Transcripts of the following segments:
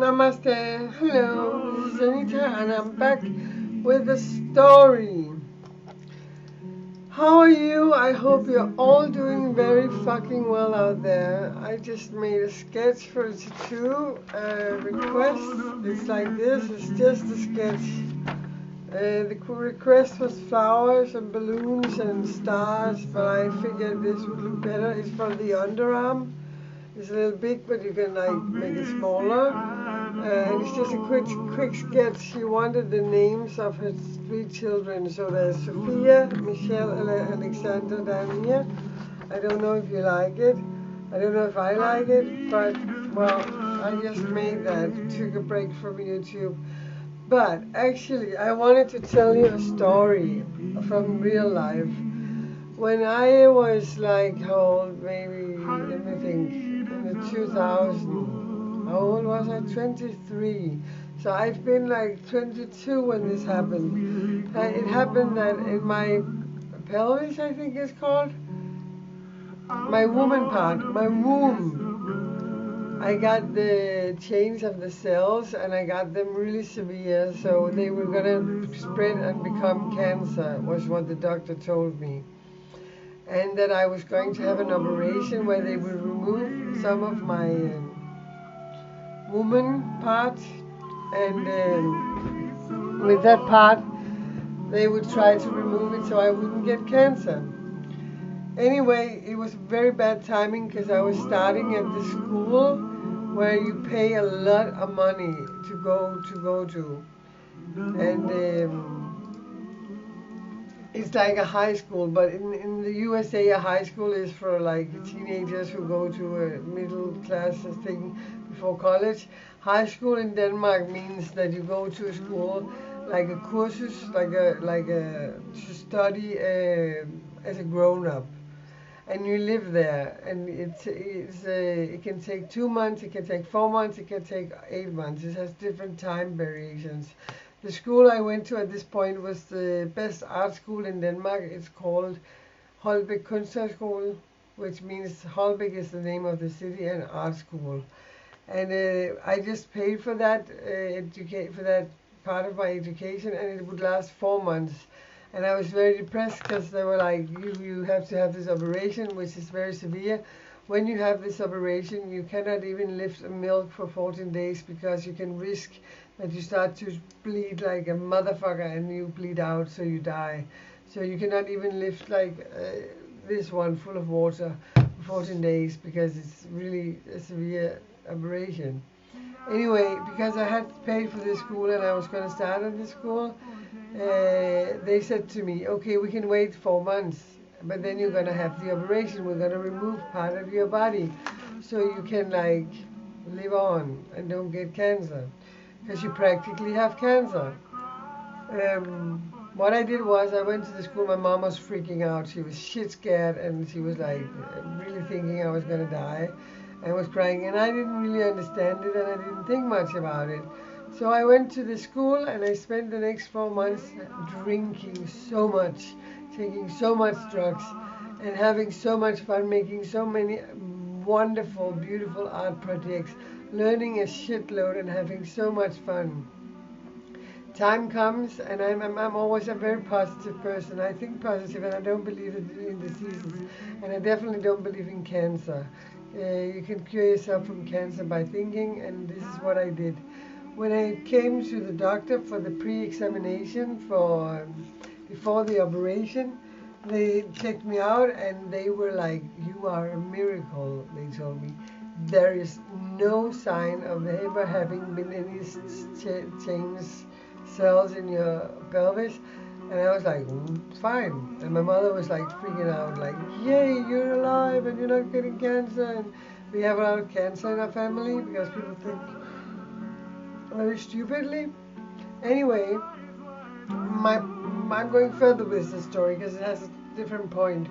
Namaste, hello, this is Anita and I'm back with a story. How are you? I hope you're all doing very fucking well out there. I just made a sketch for a tattoo request. It's like this, it's just a sketch. The request was flowers and balloons and stars, but I figured this would look better. It's for the underarm. It's a little big, but you can like make it smaller. And it's just a quick sketch. She wanted the names of her three children. So there's Sophia, Michelle, and Alexander down here. I don't know if you like it. I don't know if I like it, but well, I just made that. Took a break from YouTube. But actually, I wanted to tell you a story from real life. When I was like, how old? Maybe, let me think, in the 2000. How old was I? 23. So I've been like 22 when this happened. It happened that in my pelvis, I think it's called, my woman part, my womb, I got the change of the cells and I got them really severe. So they were gonna spread and become cancer, was what the doctor told me. And that I was going to have an operation where they would remove some of my woman part, and with that part, they would try to remove it so I wouldn't get cancer. Anyway, it was very bad timing because I was starting at the school where you pay a lot of money to go to, and it's like a high school, but in the USA, a high school is for like teenagers who go to a middle class thing before college. High school in Denmark means that you go to a school like a courses, like a to study as a grown up, and you live there, and it can take 2 months, it can take 4 months, it can take 8 months. It has different time variations. The school I went to at this point was the best art school in Denmark. It's called Holbæk Kunsthøjskole, which means Holbæk is the name of the city and art school. And I just paid for that for that part of my education, and it would last 4 months. And I was very depressed because they were like, you have to have this operation, which is very severe. When you have this operation, you cannot even lift a milk for 14 days because you can risk that you start to bleed like a motherfucker and you bleed out, so you die. So you cannot even lift like this one full of water for 14 days because it's really a severe operation. Anyway, because I had to pay for this school and I was going to start at this school, they said to me, okay, we can wait 4 months, but then you're going to have the operation. We're going to remove part of your body so you can like live on and don't get cancer, because you practically have cancer. What I did was I went to the school. My mom was freaking out. She was shit scared and she was like really thinking I was going to die. I was crying and I didn't really understand it and I didn't think much about it. So I went to the school and I spent the next 4 months drinking so much, taking so much drugs, and having so much fun, making so many wonderful, beautiful art projects, learning a shitload and having so much fun. Time comes, and I'm always a very positive person. I think positive, and I don't believe in diseases, and I definitely don't believe in cancer. You can cure yourself from cancer by thinking, and this is what I did. When I came to the doctor for the pre-examination for before the operation, they checked me out, and they were like, "You are a miracle," they told me. There is no sign of ever having been any change cells in your pelvis. And I was like, fine. And my mother was like freaking out, like, yay, you're alive and you're not getting cancer. And we have a lot of cancer in our family because people think very stupidly. Anyway, I'm going further with the story because it has a different point.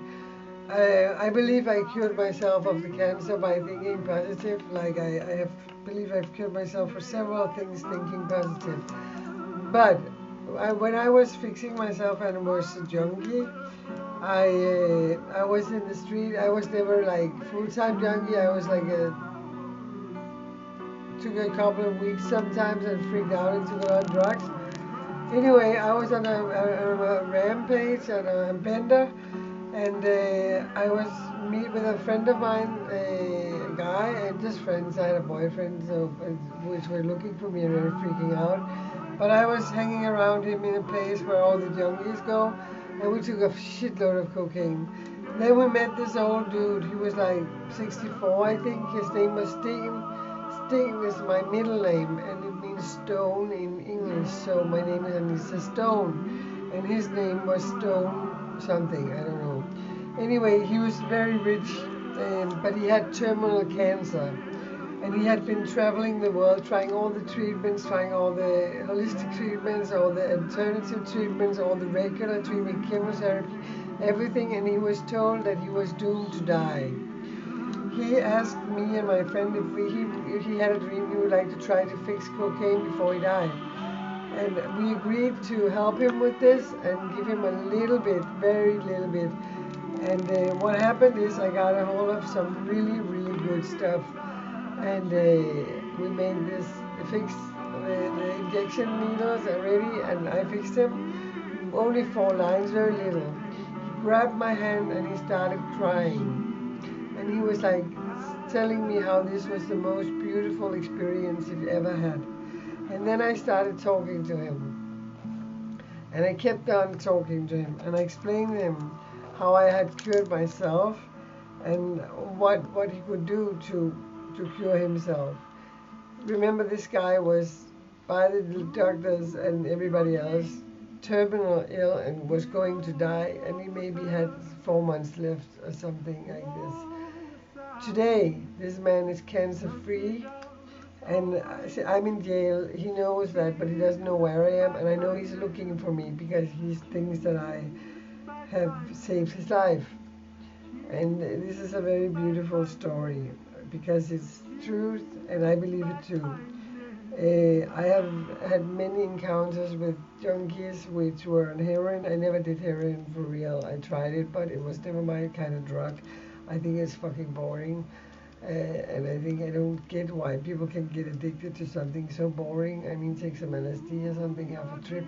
I believe I cured myself of the cancer by thinking positive. Like believe I've cured myself for several things thinking positive. But when I was fixing myself and was a junkie, I was in the street. I was never like full-time junkie. I was like a took a couple of weeks sometimes and freaked out and took a lot of drugs. Anyway, I was on a rampage and a bender, and I was meet with a friend of mine, a guy, and just friends. I had a boyfriend, so which were looking for me and were freaking out. But I was hanging around him in a place where all the junkies go, and we took a shitload of cocaine. Then we met this old dude. He was like 64, I think. His name was Steen. Steen is my middle name, and it means stone in English. So my name is Anita Stone, and his name was Stone something. I don't know. Anyway, he was very rich, but he had terminal cancer. And he had been traveling the world, trying all the treatments, trying all the holistic treatments, all the alternative treatments, all the regular treatment, chemotherapy, everything. And he was told that he was doomed to die. He asked me and my friend if he had a dream he would like to try to fix cocaine before he died. And we agreed to help him with this and give him a little bit, very little bit. And what happened is I got a hold of some really, really good stuff. And we made this, fixed the injection needles already, and I fixed them. Only 4 lines, very little. He grabbed my hand and he started crying. And he was like telling me how this was the most beautiful experience he'd ever had. And then I started talking to him. And I kept on talking to him. And I explained to him how I had cured myself and what he could do to cure himself. Remember, this guy was, by the doctors and everybody else, terminal ill and was going to die, and he maybe had 4 months left or something like this. Today, this man is cancer free, and I'm in jail. He knows that, but he doesn't know where I am, and I know he's looking for me because he thinks that I have saved his life. And this is a very beautiful story because it's truth, and I believe it too. I have had many encounters with junkies which were on heroin. I never did heroin for real. I tried it, but it was never my kind of drug. I think it's fucking boring. And I think I don't get why people can get addicted to something so boring. I mean, take some LSD or something, have a trip,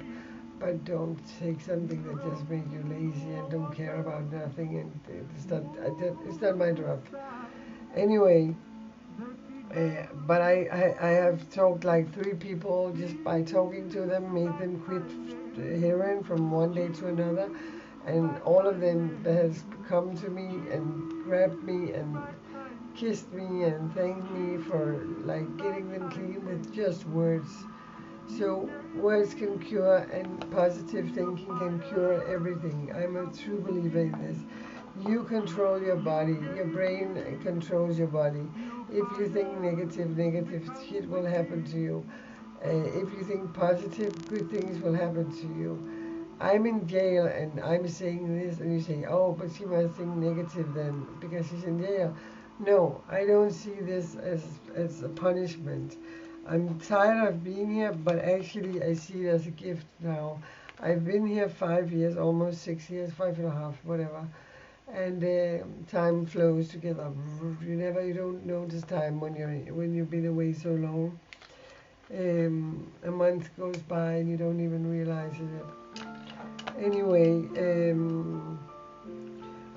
but don't take something that just makes you lazy and don't care about nothing. And it's not my drug. Anyway, but I have talked like 3 people just by talking to them, made them quit heroin from one day to another, and all of them has come to me and grabbed me and kissed me and thanked me for like getting them clean with just words. So words can cure, and positive thinking can cure everything. I'm a true believer in this. You control your body. Your brain controls your body. If you think negative, negative shit will happen to you. If you think positive, good things will happen to you. I'm in jail and I'm saying this, and you say, oh, but she must think negative then because she's in jail. No, I don't see this as a punishment. I'm tired of being here, but actually I see it as a gift now. I've been here 5 years, almost 6 years, 5.5, whatever. And time flows together. You don't notice time when you've been away so long. A month goes by and you don't even realize it. Anyway,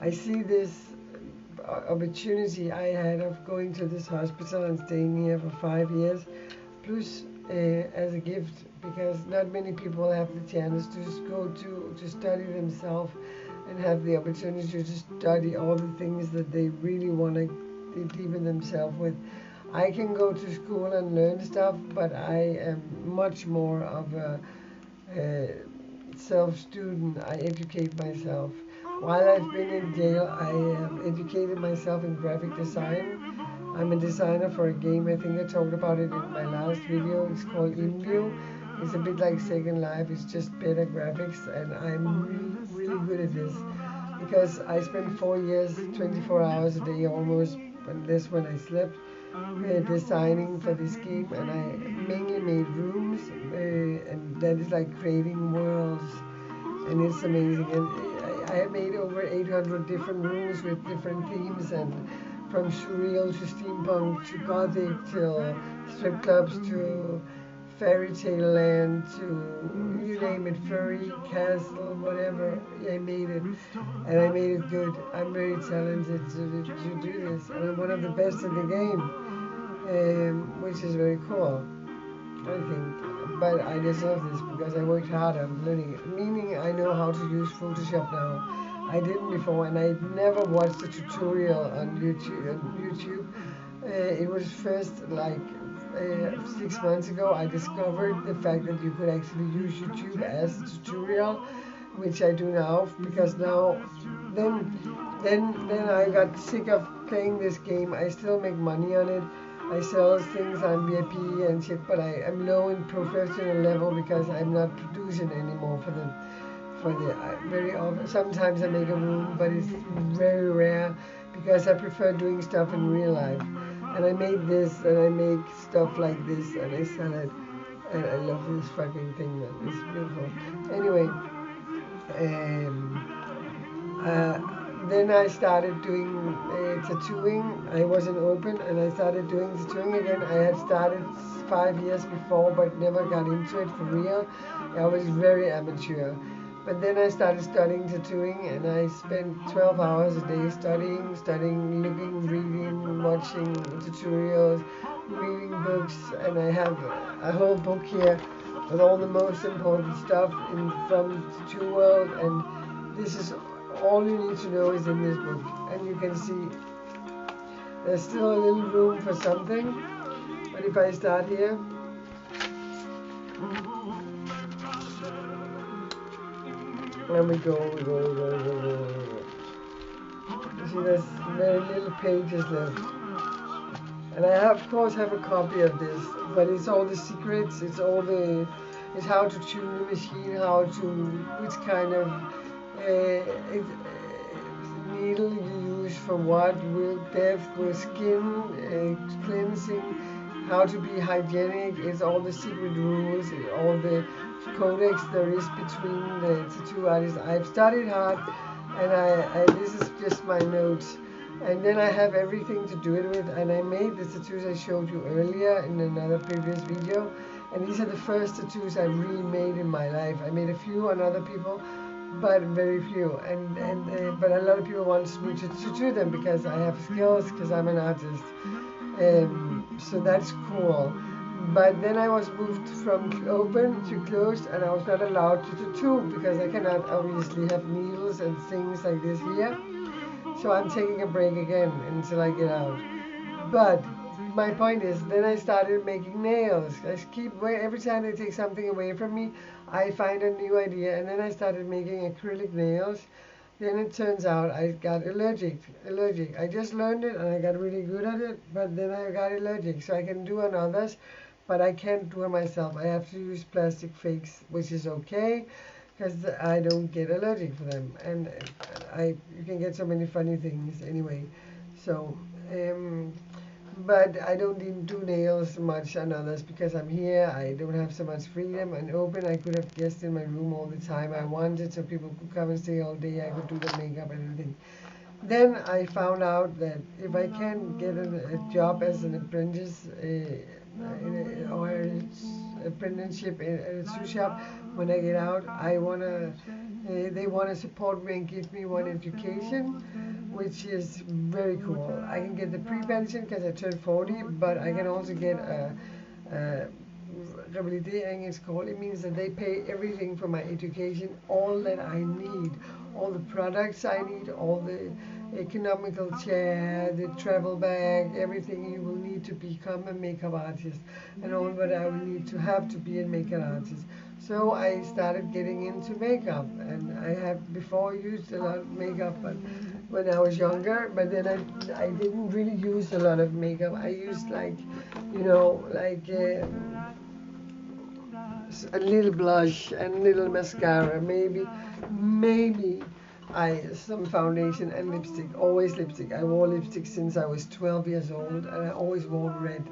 I see this opportunity I had of going to this hospital and staying here for 5 years, plus as a gift, because not many people have the chance to just go to study themselves and have the opportunity to study all the things that they really want to deepen themselves with. I can go to school and learn stuff, but I am much more of a self-student. I educate myself. While I've been in jail, I have educated myself in graphic design. I'm a designer for a game. I think I talked about it in my last video. It's called InView. It's a bit like Second Life. It's just better graphics, and I'm really good at this because I spent 4 years, 24 hours a day almost, unless when I slept, designing for this game, and I mainly made rooms, and that is like creating worlds, and it's amazing. And I made over 800 different rooms with different themes and from surreal to steampunk to gothic to strip clubs to fairy tale land to you name it, furry castle, whatever. I made it, and I made it good. I'm very talented to do this, and I'm one of the best in the game, which is very cool, I think. But I deserve this because I worked hard on learning it. Meaning I know how to use Photoshop now. I didn't before, and I never watched a tutorial on YouTube. It was first like 6 months ago I discovered the fact that you could actually use YouTube as a tutorial, which I do now because now then then I got sick of playing this game. I still make money on it. I sell things on VIP and shit, but I'm low in professional level because I'm not producing anymore for them. For the very often, sometimes I make a room, but it's very rare because I prefer doing stuff in real life. And I made this, and I make stuff like this, and I sell it, and I love this fucking thing, man. It's beautiful. Anyway, then I started doing tattooing. I wasn't open, and I started doing tattooing again. I had started 5 years before, but never got into it for real. I was very amateur. But then I started studying tattooing, and I spent 12 hours a day studying, looking, reading, watching tutorials, reading books, and I have a whole book here with all the most important stuff from the tattoo world, and this is all you need to know is in this book. And you can see there's still a little room for something, but if I start here, and we go. You see, there's very little pages left. And I of course have a copy of this, but it's all the secrets, it's how to tune the machine, which kind of needle you use for what, with depth, with skin, cleansing, how to be hygienic. It's all the secret rules, all the codex there is between the tattoo artists. I've studied hard, and this is just my notes. And then I have everything to do it with, and I made the tattoos I showed you earlier in another previous video. And these are the first tattoos I really made in my life. I made a few on other people, but very few. But a lot of people want me to tattoo them because I have skills, because I'm an artist. So that's cool. But then I was moved from open to closed, and I was not allowed to tattoo because I cannot obviously have needles and things like this here. So I'm taking a break again until I get out. But my point is, then I started making nails. Every time they take something away from me, I find a new idea, and then I started making acrylic nails. Then it turns out I got allergic. I just learned it and I got really good at it, but then I got allergic. So I can do on others, but I can't do it myself. I have to use plastic fakes, which is okay, because I don't get allergic for them. And you can get so many funny things anyway. So, but I don't even do nails much on others because I'm here. I don't have so much freedom and open. I could have guests in my room all the time I wanted, so people could come and stay all day. I could do the makeup and everything. Then I found out that if I can get a job as an apprentice or an apprenticeship in a tattoo shop, when I get out, they want to support me and give me one education, which is very cool. I can get the pre-pension because I turned 40, but I can also get a revalidering, it's called. It means that they pay everything for my education, all that I need, all the products I need, all the economical chair, the travel bag, everything you will need to become a makeup artist, and all what I will need to have to be a makeup artist. So I started getting into makeup, and I have before used a lot of makeup, but when I was younger. But then I didn't really use a lot of makeup. I used a little blush and a little mascara, maybe some foundation and lipstick. Always lipstick. I wore lipstick since I was 12 years old, and I always wore red.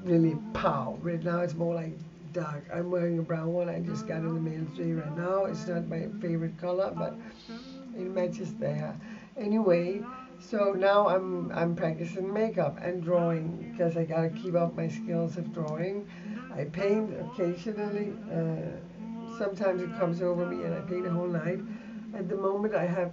Really pow red. Now it's more like dark. I'm wearing a brown one I just got in the mail today right now. It's not my favorite color, but it matches there. Anyway, So now I'm practicing makeup and drawing because I gotta keep up my skills of drawing. I paint occasionally. Sometimes it comes over me and I paint a whole night. At the moment I have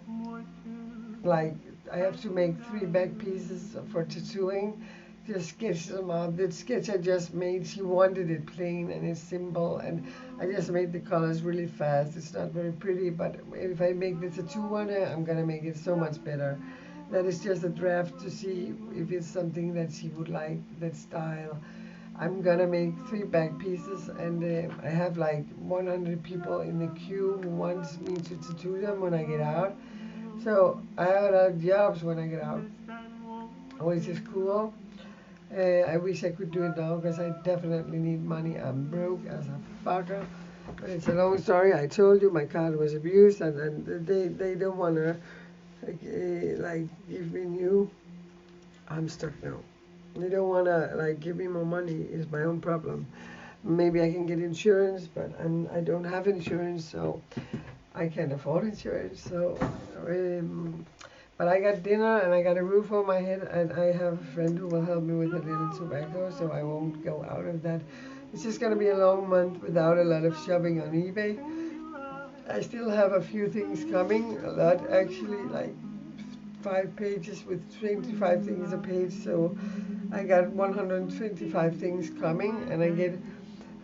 like I have to make 3 back pieces for tattooing. Just sketch them out. The sketch I just made, she wanted it plain and it's simple, and I just made the colors really fast. It's not very pretty, but if I make the tattoo on it, I'm gonna make it so much better. That is just a draft to see if it's something that she would like, that style. I'm gonna make 3 back pieces, and I have like 100 people in the queue who wants me to tattoo them when I get out. So I have a lot of jobs when I get out, which is cool. I wish I could do it now because I definitely need money. I'm broke as a fucker. But it's a long story. I told you my card was abused, and they don't wanna like give me new. I'm stuck now. They don't wanna like give me more money. Is my own problem. Maybe I can get insurance, but I don't have insurance, so I can't afford insurance. So, but I got dinner and I got a roof over my head, and I have a friend who will help me with a little tobacco, so I won't go out of that. It's just gonna be a long month without a lot of shopping on eBay. I still have a few things coming, a lot actually, like 5 pages with 25 things a page. So I got 125 things coming, and I get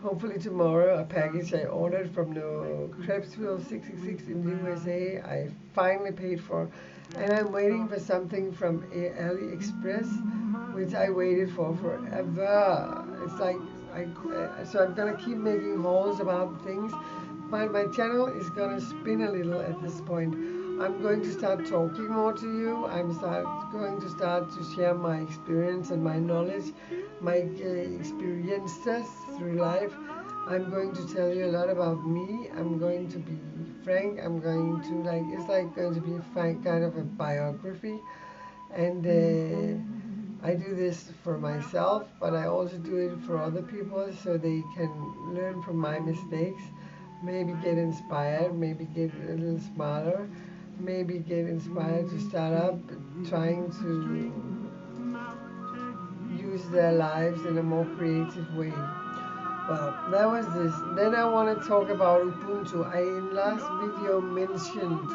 hopefully tomorrow a package I ordered from the Krebsville 666 in the USA. I finally paid for, and I'm waiting for something from AliExpress, which I waited for forever. It's like so I'm gonna keep making hauls about things, but my channel is gonna spin a little at this point. I'm going to start talking more to you. Going to start to share my experience and my knowledge, my experiences through life. I'm going to tell you a lot about me. I'm going to be frank. I'm going to like it's like going to be a kind of a biography, and I do this for myself, but I also do it for other people so they can learn from my mistakes, maybe get inspired, maybe get a little smarter, maybe get inspired to start up trying to use their lives in a more creative way. Well, that was this. Then I want to talk about Ubuntu. I in last video mentioned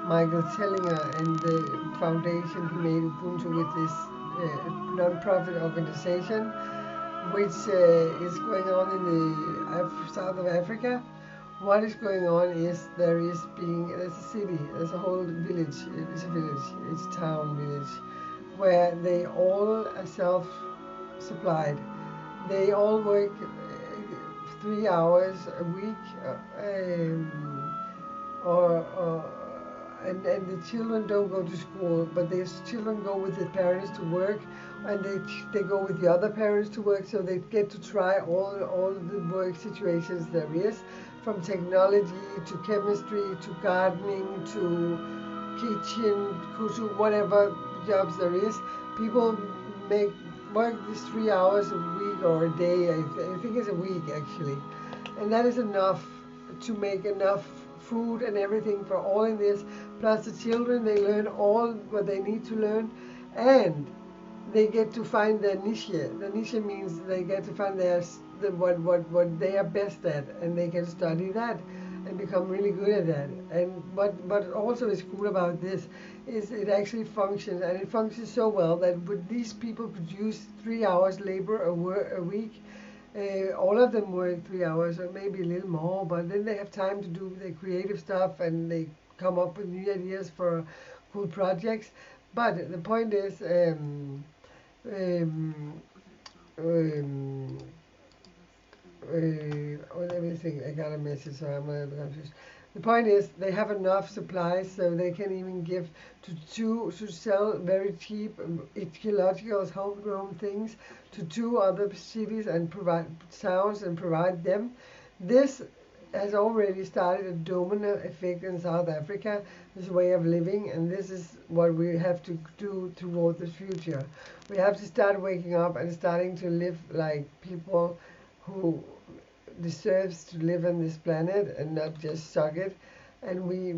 Michael Tellinger and the foundation he made Ubuntu with this non-profit organization, which is going on in the south of Africa. What is going on is there's a city, there's a whole village, it's a town village, where they all are self-supplied. They all work 3 hours a week, or and the children don't go to school, but the children go with the parents to work, and they go with the other parents to work, so they get to try all the work situations there is, from technology to chemistry to gardening to kitchen to whatever jobs there is. People make work these 3 hours a week or a day. I think it's a week actually, and that is enough to make enough food and everything for all in this. Plus the children, they learn all what they need to learn, and they get to find their niche. The niche means they get to find what they are best at, and they can study that and become really good at that. And what also is cool about this is it actually functions, and it functions so well that would these people produce 3 hours labor a week. All of them work 3 hours or maybe a little more, but then they have time to do the creative stuff, and they come up with new ideas for cool projects. But the point is, um, um, let me think. I got a message, so I'm a little confused. The point is, they have enough supplies, so they can even give to sell very cheap ecological homegrown things to 2 other cities and provide towns and provide them. This has already started a domino effect in South Africa, this way of living, and this is what we have to do toward the future. We have to start waking up and starting to live like people who deserves to live on this planet and not just suck it. and we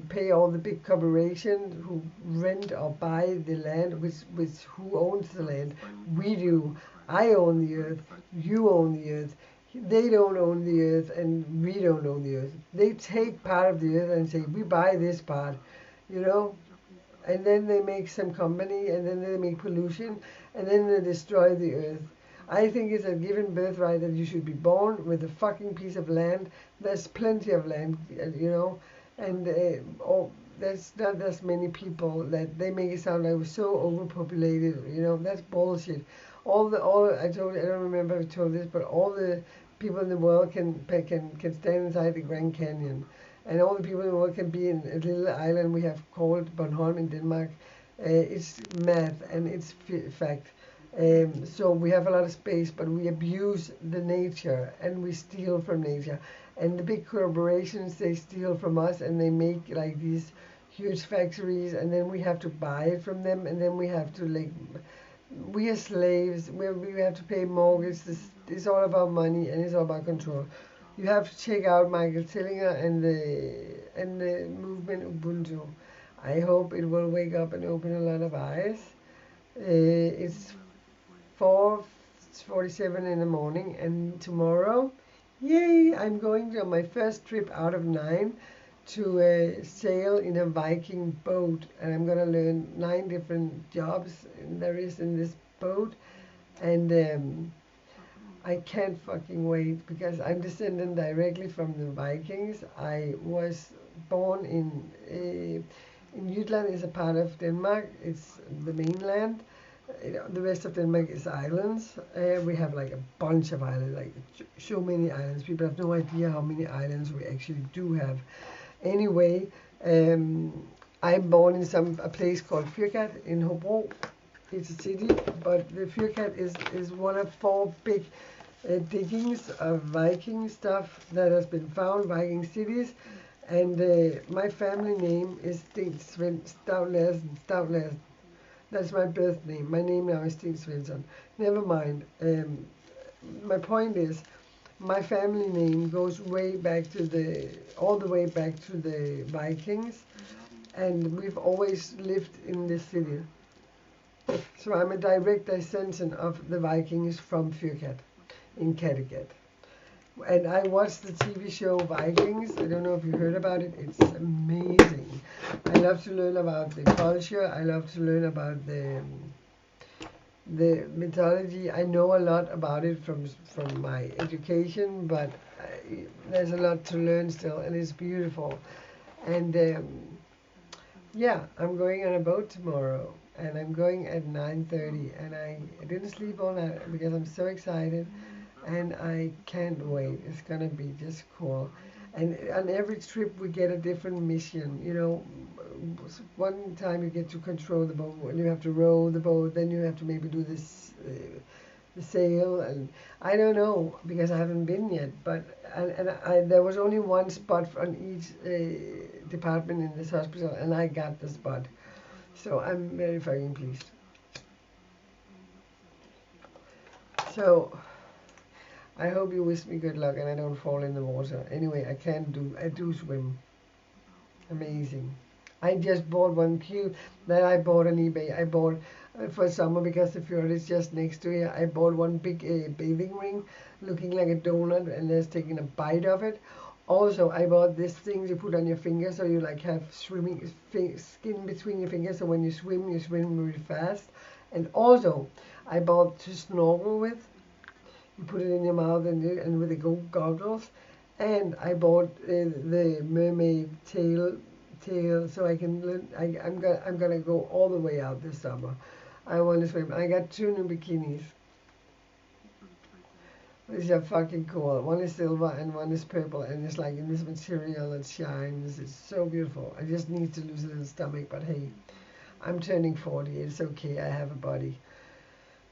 pay all the big corporations who rent or buy the land, which who owns the land. We do. I own the earth, you own the earth. They don't own the earth and we don't own the earth. They take part of the earth and say we buy this part, you know, and then they make some company, and then they make pollution, and then they destroy the earth. I think it's a given birthright that you should be born with a fucking piece of land. There's plenty of land, you know, and there's not as many people that they make it sound like we're so overpopulated. You know, that's bullshit. All I told, I don't remember if I told this, but all the people in the world can stand inside the Grand Canyon, and all the people in the world can be in a little island we have called Bornholm in Denmark. It's math and it's fact. So we have a lot of space, but we abuse the nature and we steal from nature. And the big corporations, they steal from us and they make like these huge factories, and then we have to buy it from them, and then we have to like, we are slaves. We have to pay mortgage. It's all about money and it's all about control. You have to check out Michael Tillinger and the movement Ubuntu. I hope it will wake up and open a lot of eyes. It's 4:47 in the morning, and tomorrow, yay, I'm going on my first trip out of 9 to sail in a Viking boat, and I'm gonna learn 9 different jobs there is in this boat, and I can't fucking wait because I'm descended directly from the Vikings. I was born in Jutland, is a part of Denmark. It's the mainland. The rest of Denmark is islands. We have like a bunch of islands, like so many islands. People have no idea how many islands we actually do have. Anyway, I'm born in a place called Fyrkat in Hobro. It's a city, but the Fyrkat is one of 4 big diggings of Viking stuff that has been found, Viking cities. And my family name is Stavlasen. That's my birth name. My name now is Sten Svensson. Never mind. My point is, my family name goes way back to all the way back to the Vikings, and we've always lived in this city. So I'm a direct descendant of the Vikings from Fyrkat in Kattegat. And I watched the TV show Vikings. I don't know if you heard about it. It's amazing. I love to learn about the culture. I love to learn about the mythology. I know a lot about it from my education, but there's a lot to learn still, and it's beautiful. And yeah, I'm going on a boat tomorrow, and I'm going at 9:30, and I didn't sleep all night because I'm so excited. And I can't wait. It's gonna be just cool. And on every trip we get a different mission. You know, one time you get to control the boat, and you have to row the boat. Then you have to maybe do this, the sail, and I don't know because I haven't been yet. But there was only one spot on each department in this hospital, and I got the spot. So I'm very fucking pleased. So I hope you wish me good luck and I don't fall in the water. Anyway, I do swim. Amazing. I just bought one cute that I bought on eBay. I bought for summer because the fjord is just next to here. I bought one big bathing ring looking like a donut, and there's taking a bite of it. Also, I bought this thing you put on your finger so you like have swimming skin between your fingers, so when you swim really fast. And also, I bought to snorkel with. You put it in your mouth and with the goggles. And I bought the mermaid tail so I can learn. I'm gonna go all the way out this summer. I want to swim. I got 2 new bikinis. These are fucking cool. One is silver and one is purple, and it's like in this material that shines. It's so beautiful. I just need to lose a little stomach, but hey, I'm turning 40. It's okay. I have a body.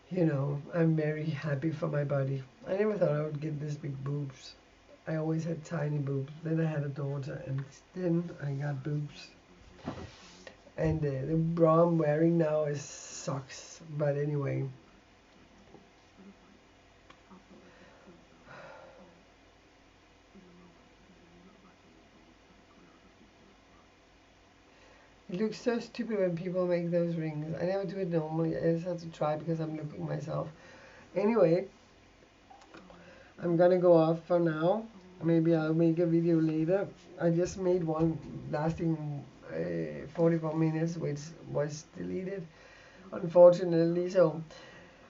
You know, I'm very happy for my body. I never thought I would get this big boobs. I always had tiny boobs. Then I had a daughter, and then I got boobs. And the bra I'm wearing now is socks. But anyway. It looks so stupid when people make those rings. I never do it normally. I just have to try because I'm looking myself. Anyway, I'm gonna go off for now. Maybe I'll make a video later. I just made one lasting 44 minutes, which was deleted, unfortunately. So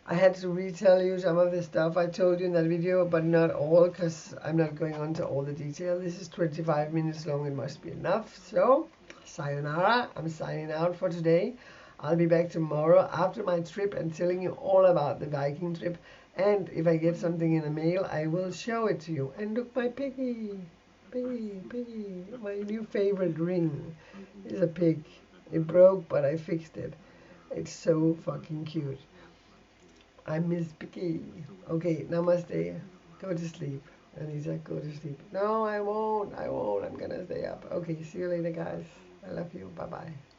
I had to retell you some of the stuff I told you in that video, but not all, because I'm not going on to all the detail. This is 25 minutes long. It must be enough. So, sayonara. I'm signing out for today. I'll be back tomorrow after my trip and telling you all about the Viking trip. And if I get something in the mail, I will show it to you. And look, my piggy. Piggy. My new favorite ring is a pig. It broke, but I fixed it. It's so fucking cute. I miss Piggy. Okay, namaste. Go to sleep. Anita, go to sleep. No, I won't. I'm gonna stay up. Okay, see you later, guys. I love you. Bye-bye.